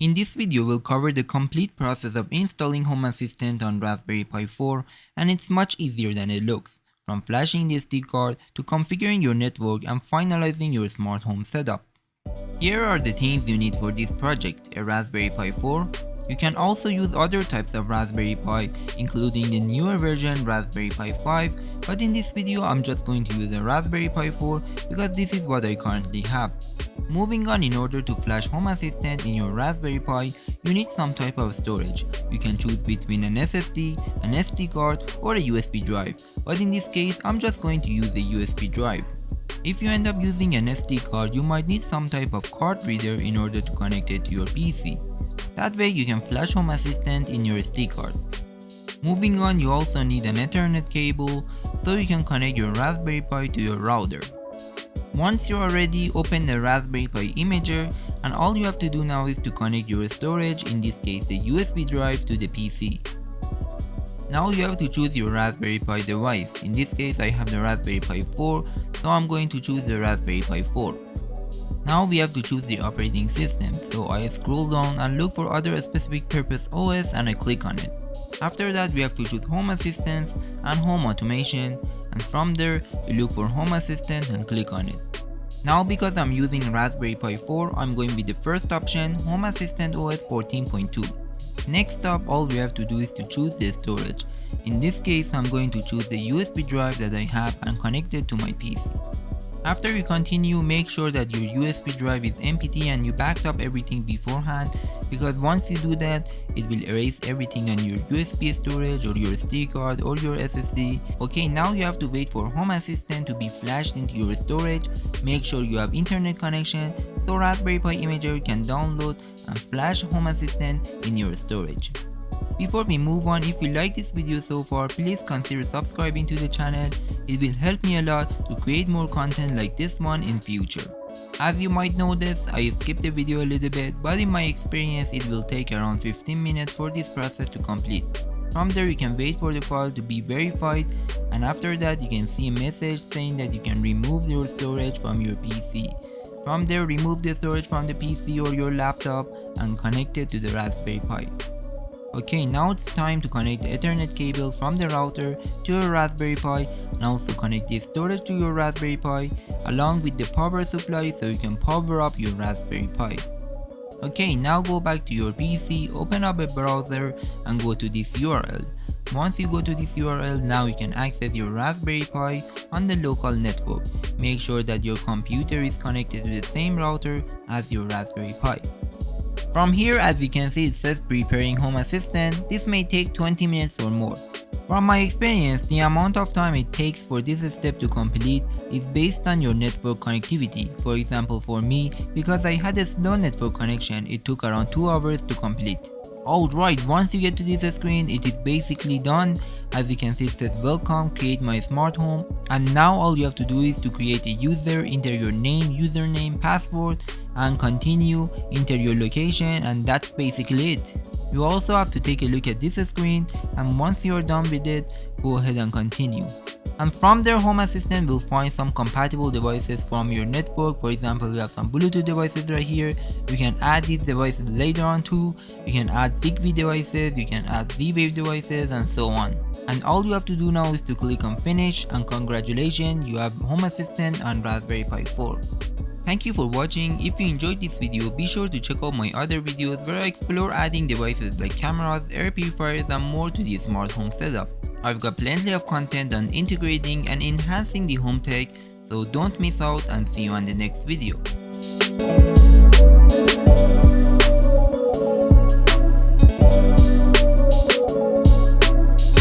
In this video, we'll cover the complete process of installing Home Assistant on Raspberry Pi 4, and it's much easier than it looks, from flashing the SD card to configuring your network and finalizing your smart home setup. Here are the things you need for this project: a Raspberry Pi 4. You can also use other types of Raspberry Pi, including the newer version Raspberry Pi 5, but in this video I'm just going to use a Raspberry Pi 4 because this is what I currently have. Moving on, in order to flash Home Assistant in your Raspberry Pi, you need some type of storage. You can choose between an SSD, an SD card, or a USB drive, but in this case I'm just going to use a USB drive. If you end up using an SD card, you might need some type of card reader in order to connect it to your PC. That way you can flash Home Assistant in your SD card. Moving on, you also need an Ethernet cable so you can connect your Raspberry Pi to your router. Once you are ready, open the Raspberry Pi imager, and all you have to do now is to connect your storage, in this case the USB drive, to the PC. Now you have to choose your Raspberry Pi device. In this case I have the Raspberry Pi 4, so I'm going to choose the Raspberry Pi 4. Now we have to choose the operating system, so I scroll down and look for other specific purpose OS and I click on it. After that we have to choose Home Assistant and Home Automation, and from there you look for Home Assistant and click on it. Now because I'm using Raspberry Pi 4, I'm going with the first option, Home Assistant OS 14.2. Next up, all we have to do is to choose the storage. In this case I'm going to choose the USB drive that I have and connect it to my PC. After you continue, make sure that your USB drive is empty and you backed up everything beforehand, because once you do that, it will erase everything on your USB storage or your SD card or your SSD. Okay, now you have to wait for Home Assistant to be flashed into your storage. Make sure you have internet connection so Raspberry Pi imager can download and flash Home Assistant in your storage. Before we move on, if you like this video so far, please consider subscribing to the channel. It will help me a lot to create more content like this one in future. As you might notice, I skipped the video a little bit, but in my experience it will take around 15 minutes for this process to complete. From there you can wait for the file to be verified, and after that you can see a message saying that you can remove your storage from your PC. From there, remove the storage from the PC or your laptop and connect it to the Raspberry Pi. Okay, now it's time to connect the Ethernet cable from the router to your Raspberry Pi, and also connect the storage to your Raspberry Pi along with the power supply so you can power up your Raspberry Pi. Okay, now go back to your PC, open up a browser and go to this URL. Once you go to this URL, now you can access your Raspberry Pi on the local network. Make sure that your computer is connected to the same router as your Raspberry Pi. From here, as you can see, it says preparing Home Assistant. This may take 20 minutes or more. From my experience, the amount of time it takes for this step to complete is based on your network connectivity. For example, for me, because I had a slow network connection, it took around 2 hours to complete. Alright, once you get to this screen, it is basically done. As you can see, it says welcome, create my smart home, and now all you have to do is to create a user, enter your name, username, password, and continue, enter your location, and that's basically it. You also have to take a look at this screen, and once you are done with it, go ahead and continue. And from there, Home Assistant will find some compatible devices from your network. For example, we have some Bluetooth devices right here. You can add these devices later on too. You can add Zigbee devices, you can add Z-Wave devices, and so on. And all you have to do now is to click on finish, and congratulations, you have Home Assistant on Raspberry Pi 4. Thank you for watching. If you enjoyed this video, be sure to check out my other videos where I explore adding devices like cameras, air purifiers, and more to the smart home setup. I've got plenty of content on integrating and enhancing the home tech, so don't miss out, and see you on the next video.